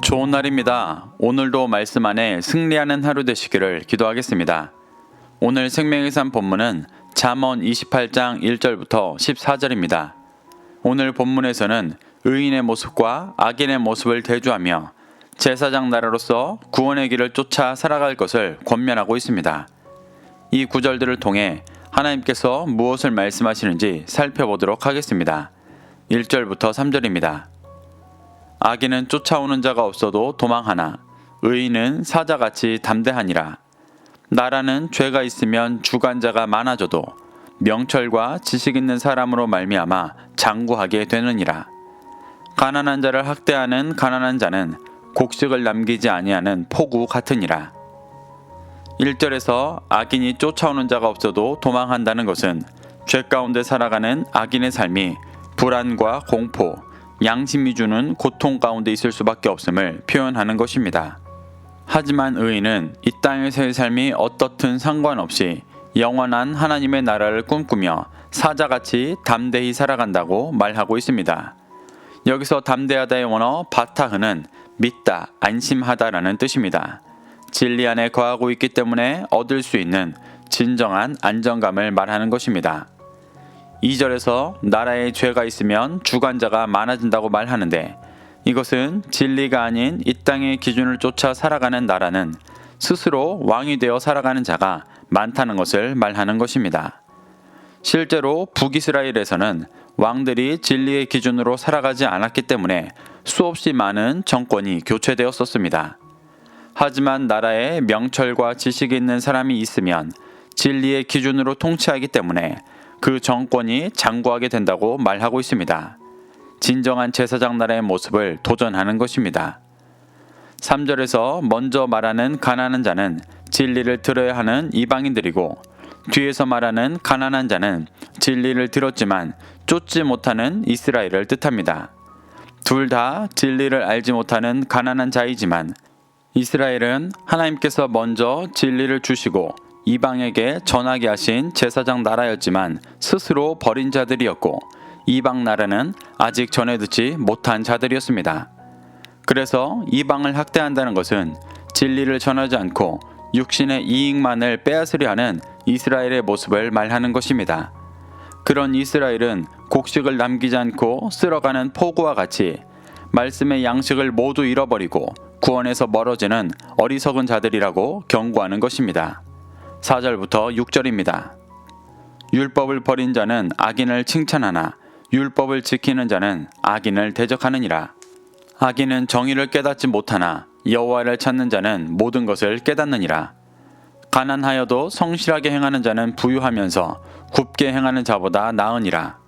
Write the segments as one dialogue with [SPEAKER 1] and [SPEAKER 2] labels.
[SPEAKER 1] 좋은 날입니다. 오늘도 말씀 안에 승리하는 하루 되시기를 기도하겠습니다. 오늘 생명의 산 본문은 잠언 28장 1절부터 14절입니다. 오늘 본문에서는 의인의 모습과 악인의 모습을 대조하며 제사장 나라로서 구원의 길을 쫓아 살아갈 것을 권면하고 있습니다. 이 구절들을 통해 하나님께서 무엇을 말씀하시는지 살펴보도록 하겠습니다. 1절부터 3절입니다. 악인은 쫓아오는 자가 없어도 도망하나 의인은 사자같이 담대하니라. 나라는 죄가 있으면 주관자가 많아져도 명철과 지식 있는 사람으로 말미암아 장구하게 되느니라. 가난한 자를 학대하는 가난한 자는 곡식을 남기지 아니하는 포구 같으니라. 1절에서 악인이 쫓아오는 자가 없어도 도망한다는 것은 죄 가운데 살아가는 악인의 삶이 불안과 공포, 양심이 주는 고통 가운데 있을 수밖에 없음을 표현하는 것입니다. 하지만 의인은 이 땅에서의 삶이 어떻든 상관없이 영원한 하나님의 나라를 꿈꾸며 사자같이 담대히 살아간다고 말하고 있습니다. 여기서 담대하다의 원어 바타흐는 믿다, 안심하다라는 뜻입니다. 진리 안에 거하고 있기 때문에 얻을 수 있는 진정한 안정감을 말하는 것입니다. 2절에서 나라에 죄가 있으면 주관자가 많아진다고 말하는데 이것은 진리가 아닌 이 땅의 기준을 쫓아 살아가는 나라는 스스로 왕이 되어 살아가는 자가 많다는 것을 말하는 것입니다. 실제로 북이스라엘에서는 왕들이 진리의 기준으로 살아가지 않았기 때문에 수없이 많은 정권이 교체되었었습니다. 하지만 나라에 명철과 지식이 있는 사람이 있으면 진리의 기준으로 통치하기 때문에 그 정권이 장구하게 된다고 말하고 있습니다. 진정한 제사장 나라의 모습을 도전하는 것입니다. 3절에서 먼저 말하는 가난한 자는 진리를 들어야 하는 이방인들이고 뒤에서 말하는 가난한 자는 진리를 들었지만 쫓지 못하는 이스라엘을 뜻합니다. 둘 다 진리를 알지 못하는 가난한 자이지만 이스라엘은 하나님께서 먼저 진리를 주시고 이방에게 전하게 하신 제사장 나라였지만 스스로 버린 자들이었고 이방 나라는 아직 전해 듣지 못한 자들이었습니다. 그래서 이방을 학대한다는 것은 진리를 전하지 않고 육신의 이익만을 빼앗으려 하는 이스라엘의 모습을 말하는 것입니다. 그런 이스라엘은 곡식을 남기지 않고 쓸어가는 포구와 같이 말씀의 양식을 모두 잃어버리고 구원에서 멀어지는 어리석은 자들이라고 경고하는 것입니다. 4절부터 6절입니다. 율법을 버린 자는 악인을 칭찬하나 율법을 지키는 자는 악인을 대적하느니라. 악인은 정의를 깨닫지 못하나 여호와를 찾는 자는 모든 것을 깨닫느니라. 가난하여도 성실하게 행하는 자는 부유하면서 굽게 행하는 자보다 나으니라.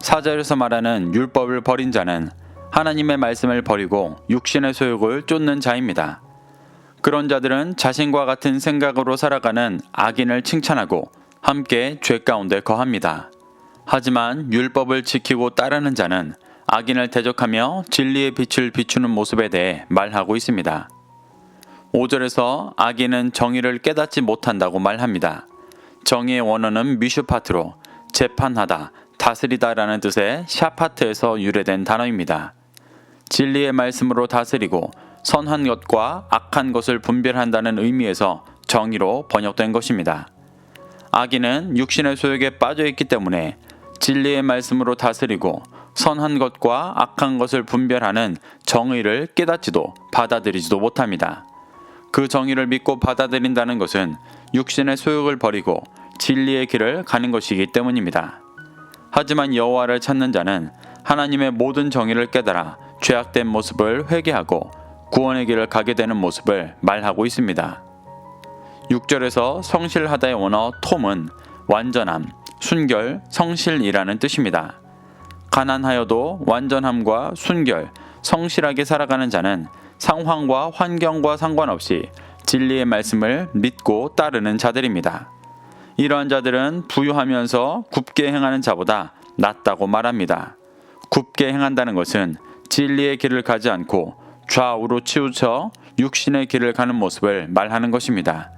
[SPEAKER 1] 4절에서 말하는 율법을 버린 자는 하나님의 말씀을 버리고 육신의 소욕을 쫓는 자입니다. 그런 자들은 자신과 같은 생각으로 살아가는 악인을 칭찬하고 함께 죄 가운데 거합니다. 하지만 율법을 지키고 따르는 자는 악인을 대적하며 진리의 빛을 비추는 모습에 대해 말하고 있습니다. 5절에서 악인은 정의를 깨닫지 못한다고 말합니다. 정의의 원어는 미슈파트로 재판하다, 다스리다라는 뜻의 샤파트에서 유래된 단어입니다. 진리의 말씀으로 다스리고 선한 것과 악한 것을 분별한다는 의미에서 정의로 번역된 것입니다. 악인은 육신의 소욕에 빠져 있기 때문에 진리의 말씀으로 다스리고 선한 것과 악한 것을 분별하는 정의를 깨닫지도 받아들이지도 못합니다. 그 정의를 믿고 받아들인다는 것은 육신의 소욕을 버리고 진리의 길을 가는 것이기 때문입니다. 하지만 여호와를 찾는 자는 하나님의 모든 정의를 깨달아 죄악된 모습을 회개하고 구원의 길을 가게 되는 모습을 말하고 있습니다. 6절에서 성실하다의 원어 톰은 완전함, 순결, 성실이라는 뜻입니다. 가난하여도 완전함과 순결, 성실하게 살아가는 자는 상황과 환경과 상관없이 진리의 말씀을 믿고 따르는 자들입니다. 이러한 자들은 부유하면서 굽게 행하는 자보다 낫다고 말합니다. 굽게 행한다는 것은 진리의 길을 가지 않고 좌우로 치우쳐 육신의 길을 가는 모습을 말하는 것입니다.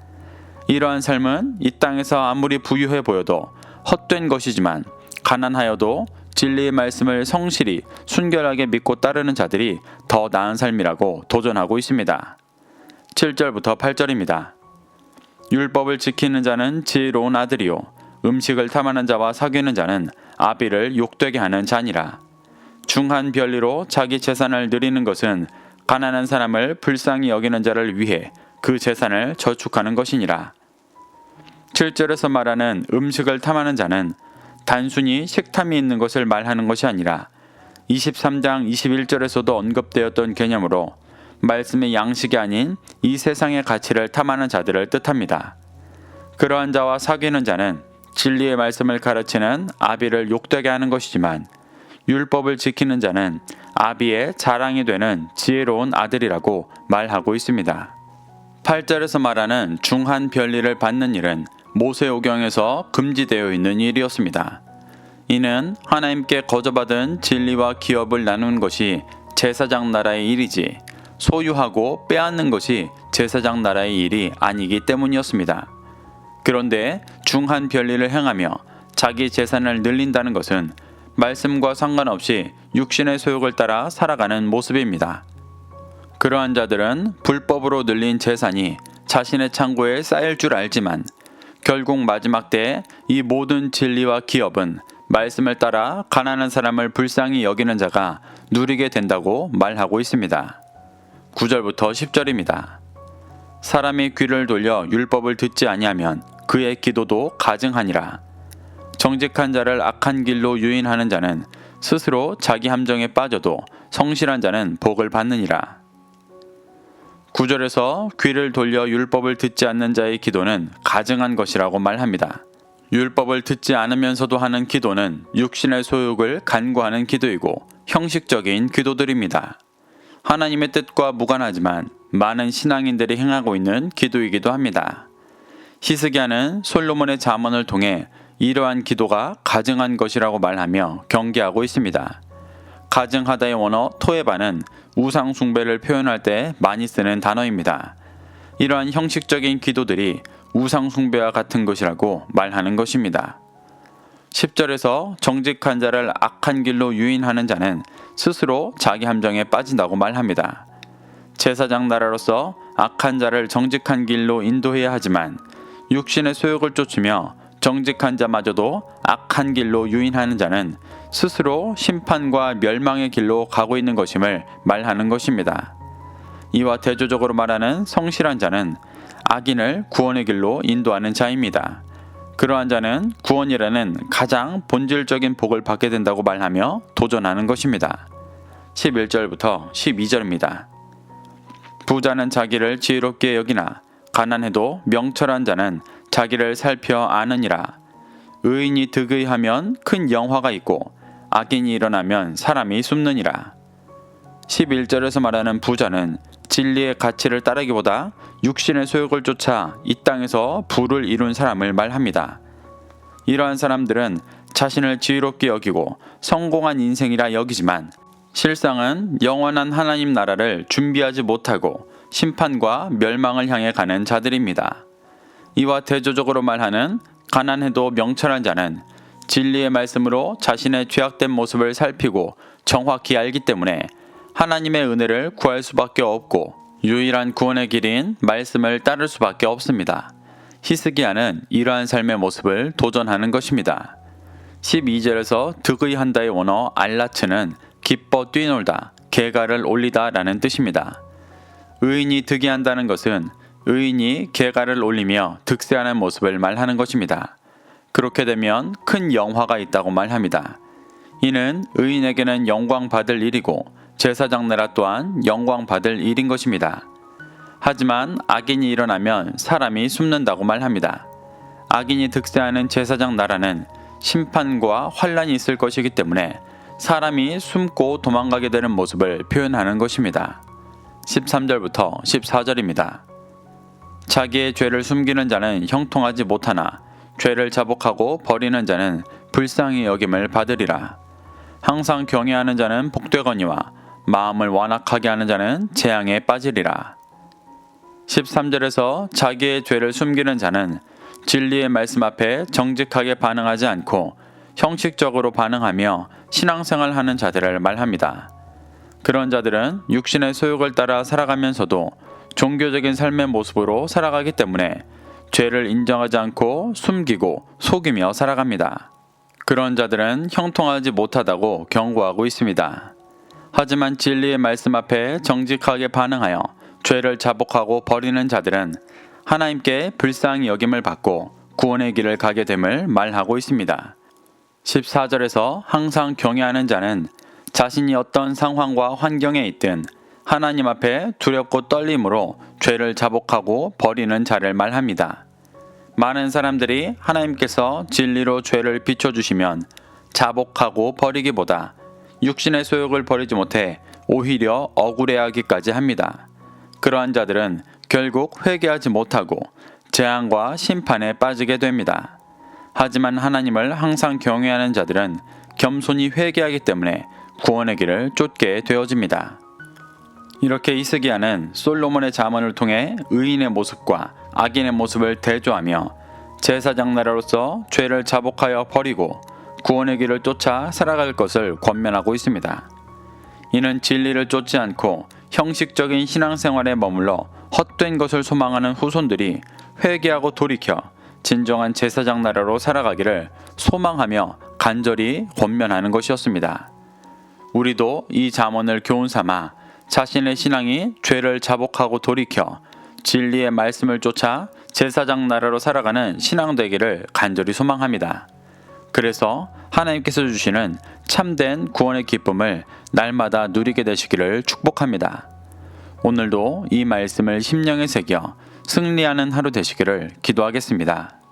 [SPEAKER 1] 이러한 삶은 이 땅에서 아무리 부유해 보여도 헛된 것이지만 가난하여도 진리의 말씀을 성실히 순결하게 믿고 따르는 자들이 더 나은 삶이라고 도전하고 있습니다. 7절부터 8절입니다. 율법을 지키는 자는 지혜로운 아들이요 음식을 탐하는 자와 사귀는 자는 아비를 욕되게 하는 자니라. 중한 별리로 자기 재산을 누리는 것은 가난한 사람을 불쌍히 여기는 자를 위해 그 재산을 저축하는 것이니라. 7절에서 말하는 음식을 탐하는 자는 단순히 식탐이 있는 것을 말하는 것이 아니라 23장 21절에서도 언급되었던 개념으로 말씀의 양식이 아닌 이 세상의 가치를 탐하는 자들을 뜻합니다. 그러한 자와 사귀는 자는 진리의 말씀을 가르치는 아비를 욕되게 하는 것이지만 율법을 지키는 자는 아비의 자랑이 되는 지혜로운 아들이라고 말하고 있습니다. 8절에서 말하는 중한 별리를 받는 일은 모세오경에서 금지되어 있는 일이었습니다. 이는 하나님께 거저받은 진리와 기업을 나누는 것이 제사장 나라의 일이지 소유하고 빼앗는 것이 제사장 나라의 일이 아니기 때문이었습니다. 그런데 중한 별리를 행하며 자기 재산을 늘린다는 것은 말씀과 상관없이 육신의 소욕을 따라 살아가는 모습입니다. 그러한 자들은 불법으로 늘린 재산이 자신의 창고에 쌓일 줄 알지만 결국 마지막 때에 이 모든 진리와 기업은 말씀을 따라 가난한 사람을 불쌍히 여기는 자가 누리게 된다고 말하고 있습니다. 9절부터 10절입니다. 사람이 귀를 돌려 율법을 듣지 아니하면 그의 기도도 가증하니라. 정직한 자를 악한 길로 유인하는 자는 스스로 자기 함정에 빠져도 성실한 자는 복을 받느니라. 9절에서 귀를 돌려 율법을 듣지 않는 자의 기도는 가증한 것이라고 말합니다. 율법을 듣지 않으면서도 하는 기도는 육신의 소욕을 간구하는 기도이고 형식적인 기도들입니다. 하나님의 뜻과 무관하지만 많은 신앙인들이 행하고 있는 기도이기도 합니다. 히스기야는 솔로몬의 잠언을 통해 이러한 기도가 가증한 것이라고 말하며 경계하고 있습니다. 가증하다의 원어 토에바는 우상 숭배를 표현할 때 많이 쓰는 단어입니다. 이러한 형식적인 기도들이 우상 숭배와 같은 것이라고 말하는 것입니다. 10절에서 정직한 자를 악한 길로 유인하는 자는 스스로 자기 함정에 빠진다고 말합니다. 제사장 나라로서 악한 자를 정직한 길로 인도해야 하지만 육신의 소욕을 쫓으며 정직한 자마저도 악한 길로 유인하는 자는 스스로 심판과 멸망의 길로 가고 있는 것임을 말하는 것입니다. 이와 대조적으로 말하는 성실한 자는 악인을 구원의 길로 인도하는 자입니다. 그러한 자는 구원이라는 가장 본질적인 복을 받게 된다고 말하며 도전하는 것입니다. 11절부터 12절입니다. 부자는 자기를 지혜롭게 여기나 가난해도 명철한 자는 자기를 살펴 아느니라. 의인이 득의하면 큰 영화가 있고 악인이 일어나면 사람이 숨느니라. 11절에서 말하는 부자는 진리의 가치를 따르기보다 육신의 소욕을 쫓아 이 땅에서 부를 이룬 사람을 말합니다. 이러한 사람들은 자신을 지혜롭게 여기고 성공한 인생이라 여기지만 실상은 영원한 하나님 나라를 준비하지 못하고 심판과 멸망을 향해 가는 자들입니다. 이와 대조적으로 말하는 가난해도 명철한 자는 진리의 말씀으로 자신의 죄악된 모습을 살피고 정확히 알기 때문에 하나님의 은혜를 구할 수밖에 없고 유일한 구원의 길인 말씀을 따를 수밖에 없습니다. 히스기야는 이러한 삶의 모습을 도전하는 것입니다. 12절에서 득의한다의 원어 알라츠는 기뻐 뛰놀다, 개가를 올리다 라는 뜻입니다. 의인이 득의한다는 것은 의인이 개가를 올리며 득세하는 모습을 말하는 것입니다. 그렇게 되면 큰 영화가 있다고 말합니다. 이는 의인에게는 영광 받을 일이고 제사장 나라 또한 영광 받을 일인 것입니다. 하지만 악인이 일어나면 사람이 숨는다고 말합니다. 악인이 득세하는 제사장 나라는 심판과 환란이 있을 것이기 때문에 사람이 숨고 도망가게 되는 모습을 표현하는 것입니다. 13절부터 14절입니다. 자기의 죄를 숨기는 자는 형통하지 못하나 죄를 자복하고 버리는 자는 불쌍히 여김을 받으리라. 항상 경외하는 자는 복되거니와 마음을 완악하게 하는 자는 재앙에 빠지리라. 13절에서 자기의 죄를 숨기는 자는 진리의 말씀 앞에 정직하게 반응하지 않고 형식적으로 반응하며 신앙생활하는 자들을 말합니다. 그런 자들은 육신의 소욕을 따라 살아가면서도 종교적인 삶의 모습으로 살아가기 때문에 죄를 인정하지 않고 숨기고 속이며 살아갑니다. 그런 자들은 형통하지 못하다고 경고하고 있습니다. 하지만 진리의 말씀 앞에 정직하게 반응하여 죄를 자복하고 버리는 자들은 하나님께 불쌍히 여김을 받고 구원의 길을 가게 됨을 말하고 있습니다. 14절에서 항상 경외하는 자는 자신이 어떤 상황과 환경에 있든 하나님 앞에 두렵고 떨림으로 죄를 자복하고 버리는 자를 말합니다. 많은 사람들이 하나님께서 진리로 죄를 비춰주시면 자복하고 버리기보다 육신의 소욕을 버리지 못해 오히려 억울해하기까지 합니다. 그러한 자들은 결국 회개하지 못하고 재앙과 심판에 빠지게 됩니다. 하지만 하나님을 항상 경외하는 자들은 겸손히 회개하기 때문에 구원의 길을 쫓게 되어집니다. 이렇게 히스기야는 솔로몬의 잠언을 통해 의인의 모습과 악인의 모습을 대조하며 제사장 나라로서 죄를 자복하여 버리고 구원의 길을 쫓아 살아갈 것을 권면하고 있습니다. 이는 진리를 쫓지 않고 형식적인 신앙생활에 머물러 헛된 것을 소망하는 후손들이 회개하고 돌이켜 진정한 제사장 나라로 살아가기를 소망하며 간절히 권면하는 것이었습니다. 우리도 이 잠언을 교훈 삼아 자신의 신앙이 죄를 자복하고 돌이켜 진리의 말씀을 쫓아 제사장 나라로 살아가는 신앙 되기를 간절히 소망합니다. 그래서 하나님께서 주시는 참된 구원의 기쁨을 날마다 누리게 되시기를 축복합니다. 오늘도 이 말씀을 심령에 새겨 승리하는 하루 되시기를 기도하겠습니다.